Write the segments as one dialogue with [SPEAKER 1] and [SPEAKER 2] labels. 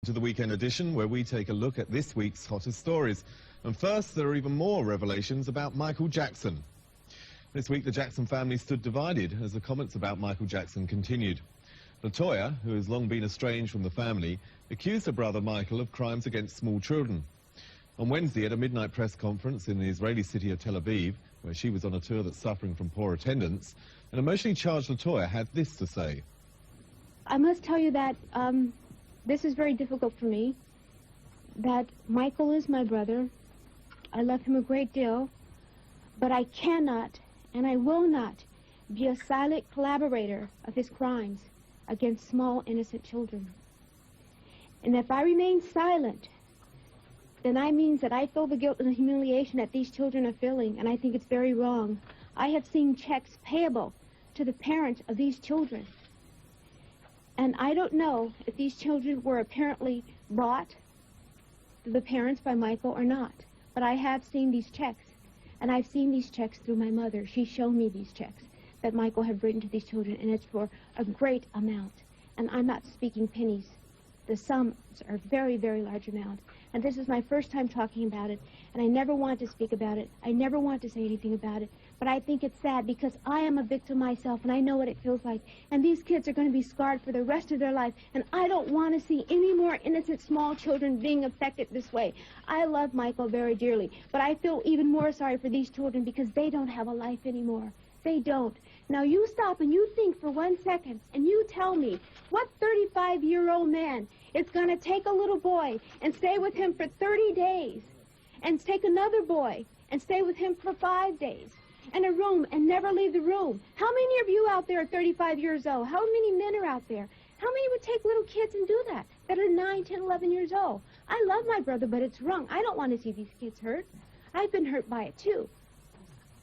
[SPEAKER 1] To the weekend edition, where we take a look at this week's hottest stories. And first, there are even more revelations about Michael Jackson. This week, the Jackson family stood divided as the comments about Michael Jackson continued. LaToya, who has long been estranged from the family, accused her brother Michael of crimes against small children. On Wednesday, at a midnight press conference in the Israeli city of Tel Aviv, where she was on a tour that's suffering from poor attendance, an emotionally charged LaToya had this to say.
[SPEAKER 2] I must tell you that this is very difficult for me, that Michael is my brother. I love him a great deal, but I cannot and I will not be a silent collaborator of his crimes against small, innocent children. And if I remain silent, then that means that I feel the guilt and the humiliation that these children are feeling, and I think it's very wrong. I have seen checks payable to the parents of these children. And I don't know if these children were apparently brought to the parents by Michael or not. But I have seen these checks. And I've seen these checks through my mother. She's shown me these checks that Michael had written to these children, and it's for a great amount. And I'm not speaking pennies. The sums are a very, very large amount. And this is my first time talking about it, and I never want to speak about it. I never want to say anything about it. But I think it's sad because I am a victim myself, and I know what it feels like. And these kids are going to be scarred for the rest of their life, and I don't want to see any more innocent small children being affected this way. I love Michael very dearly, but I feel even more sorry for these children because they don't have a life anymore. They don't. Now you stop and you think for 1 second, and you tell me what 35-year-old man is going to take a little boy and stay with him for 30 days, and take another boy and stay with him for 5 days, in a room and never leave the room. How many of you out there are 35 years old? How many men are out there? How many would take little kids and do that are 9, 10, 11 years old? I love my brother, but it's wrong. I don't want to see these kids hurt. I've been hurt by it too.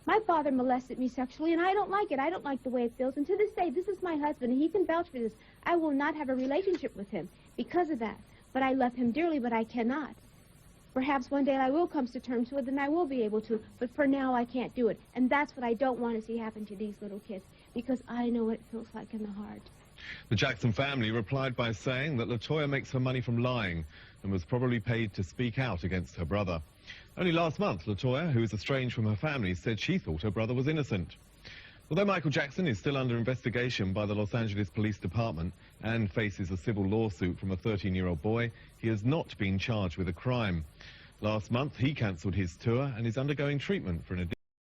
[SPEAKER 2] My father molested me sexually, and I don't like it. I don't like the way it feels. And to this day, this is my husband, and he can vouch for this. I will not have a relationship with him because of that. But I love him dearly, but I cannot. Perhaps one day I will come to terms with it, and I will be able to. But for now, I can't do it. And that's what I don't want to see happen to these little kids, because I know what it feels like in the heart.
[SPEAKER 1] The Jackson family replied by saying that LaToya makes her money from lying and was probably paid to speak out against her brother. Only last month, LaToya, who is estranged from her family, said she thought her brother was innocent. Although Michael Jackson is still under investigation by the Los Angeles Police Department and faces a civil lawsuit from a 13-year-old boy, he has not been charged with a crime. Last month, he cancelled his tour and is undergoing treatment for an addiction.